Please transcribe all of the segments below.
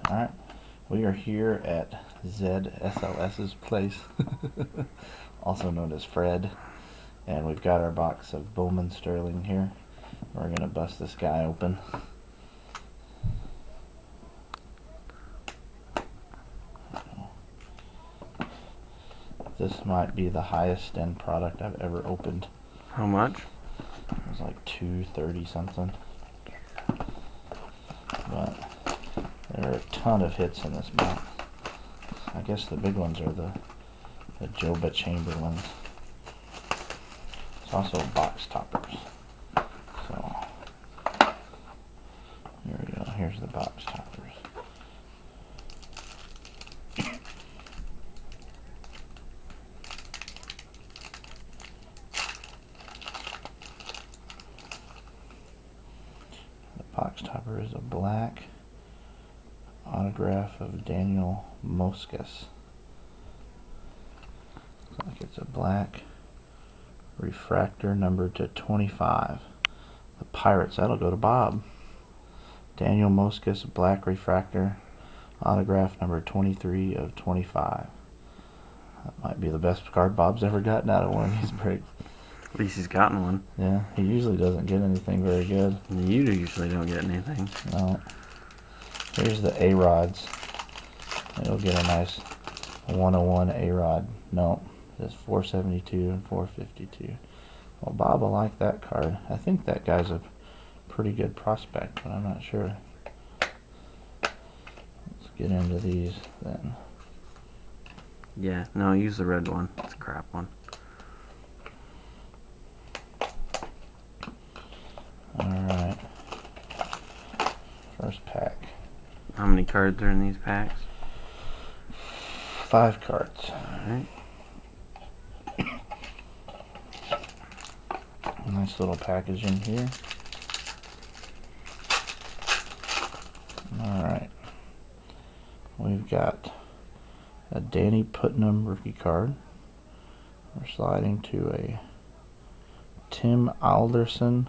Alright, we are here at ZSLS's place, also known as Fred, and we've got our box of Bowman Sterling here. We're going to bust this guy open. This might be the highest end product I've ever opened. How much? It was like $230 something. But there are a ton of hits in this box. I guess the big ones are the Joba Chamberlains. It's also box toppers. So here we go. Here's the box toppers. The box topper is a black autograph of Daniel Moscas. Looks like it's a black refractor numbered to 25. The Pirates, that'll go to Bob. Daniel Moscas, black refractor, autograph number 23 of 25. That might be the best card Bob's ever gotten out of one of these breaks. At least he's gotten one. Yeah, he usually doesn't get anything very good. You usually don't get anything. No. Here's the A-Rods. It'll get a nice 101 A-Rod. No, it's 472 and 452. Well, Bob will like that card. I think that guy's a pretty good prospect, but I'm not sure. Let's get into these then. Yeah, no, use the red one. It's a crap one. Alright. First pack. How many cards are in these packs? 5 cards. Alright. Nice little packaging here. Alright. We've got a Danny Putnam rookie card. We're sliding to a Tim Alderson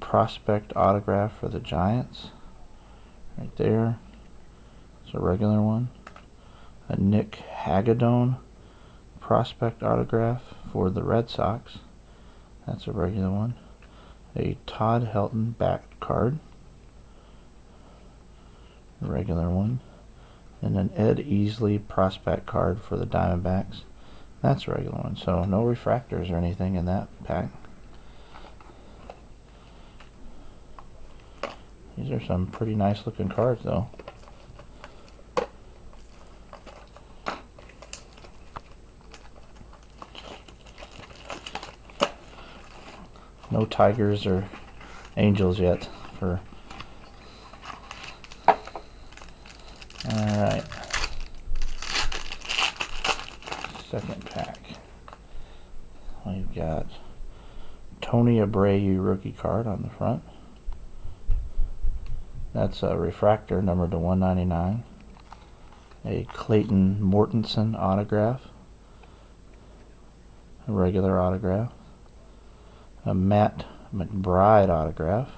prospect autograph for the Giants. Right there. It's a regular one. A Nick Hagedorn prospect autograph for the Red Sox. That's a regular one. A Todd Helton backed card. A regular one. And an Ed Easley prospect card for the Diamondbacks. That's a regular one. So no refractors or anything in that pack. These are some pretty nice looking cards though. No Tigers or Angels yet for. Alright. Second pack. We've got Tony Abreu rookie card on the front. That's a refractor numbered to 199. A Clayton Mortensen autograph. A regular autograph. A Matt McBride autograph.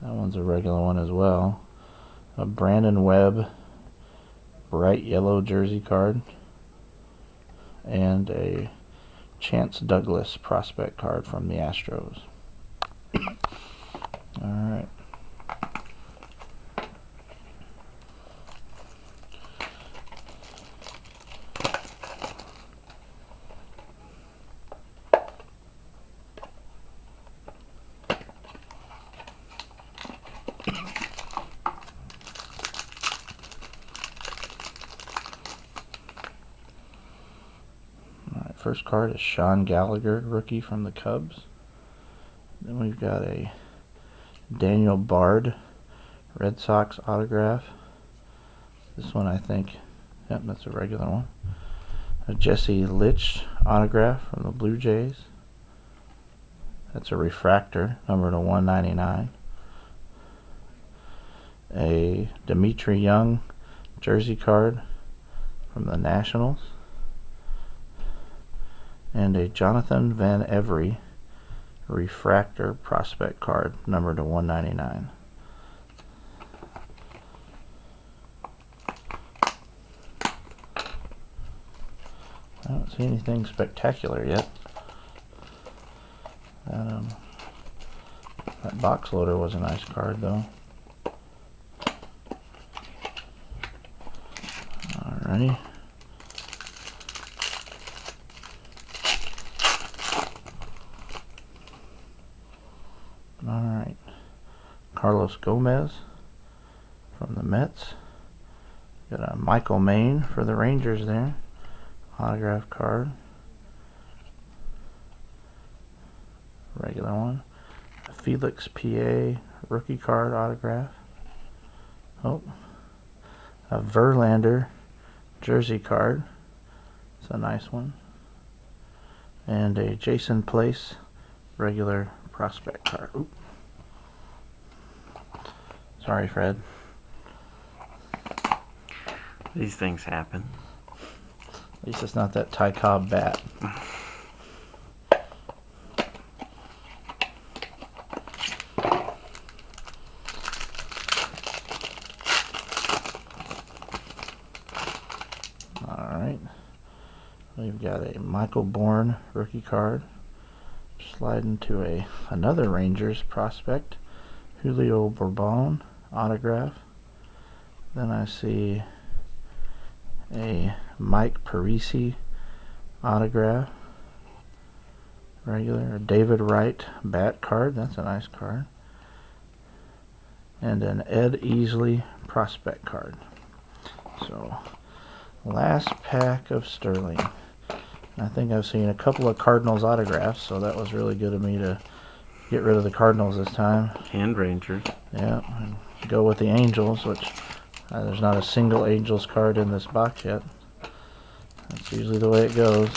That one's a regular one as well. A Brandon Webb bright yellow jersey card. And a Chance Douglas prospect card from the Astros. Alright. First card is Sean Gallagher, rookie from the Cubs. Then we've got a Daniel Bard, Red Sox autograph. This one I think, yep, that's a regular one. A Jesse Litch autograph from the Blue Jays. That's a refractor, number to 199. A Dimitri Young jersey card from the Nationals. And a Jonathan Van Every refractor prospect card, numbered to 199. I don't see anything spectacular yet. That box loader was a nice card though. Alrighty. Alright. Carlos Gomez from the Mets. Got a Michael Maine for the Rangers there. Autograph card. Regular one. A Felix PA rookie card autograph. Oh. A Verlander jersey card. It's a nice one. And a Jason Place regular prospect card. Oop. Sorry, Fred. These things happen. At least it's not that Ty Cobb bat. Alright. We've got a Michael Bourne rookie card. Slide into another Rangers prospect. Julio Bourbon autograph. Then I see a Mike Parisi autograph. Regular. David Wright bat card. That's a nice card. And an Ed Easley prospect card. So, last pack of Sterling. I think I've seen a couple of Cardinals autographs, so that was really good of me to get rid of the Cardinals this time. And Rangers. Yeah, and go with the Angels, which there's not a single Angels card in this box yet. That's usually the way it goes.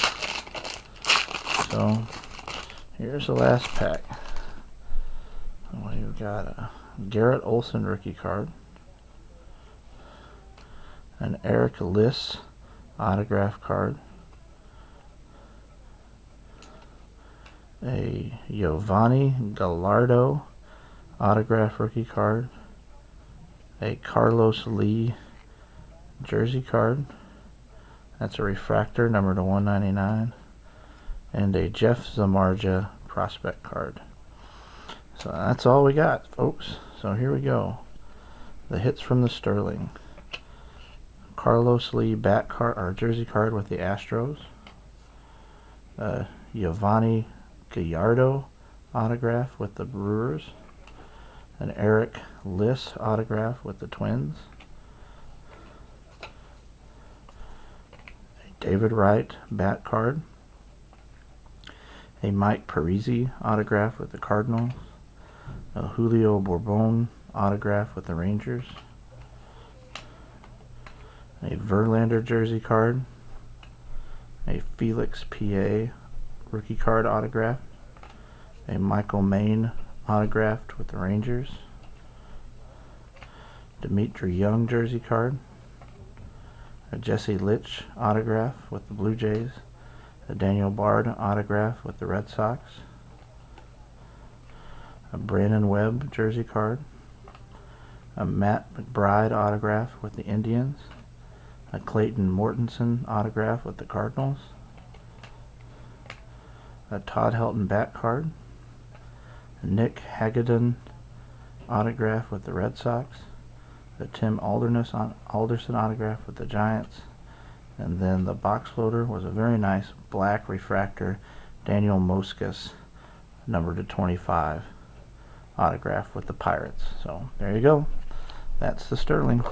So, here's the last pack. We've got a Garrett Olson rookie card. An Eric Liss autograph card. A Giovanni Gallardo autograph rookie card. A Carlos Lee jersey card. That's a refractor, number to 199. And a Jeff Zamarja prospect card. So that's all we got, folks. So here we go. The hits from the Sterling. Carlos Lee bat card or jersey card with the Astros. Giovanni Gallardo autograph with the Brewers. An Eric Liss autograph with the Twins. A David Wright bat card. A Mike Parisi autograph with the Cardinals. A Julio Bourbon autograph with the Rangers. A Verlander jersey card. A Felix PA rookie card autograph. A Michael Maine autographed with the Rangers. Dimitri Young jersey card. A Jesse Litch autograph with the Blue Jays. A Daniel Bard autograph with the Red Sox. A Brandon Webb jersey card. A Matt McBride autograph with the Indians. A Clayton Mortensen autograph with the Cardinals. A Todd Helton bat card. A Nick Hagedorn autograph with the Red Sox. A Tim Alderson autograph with the Giants. And then the box loader was a very nice black refractor Daniel Moscas, number to 25 autograph with the Pirates. So there you go. That's the Sterling.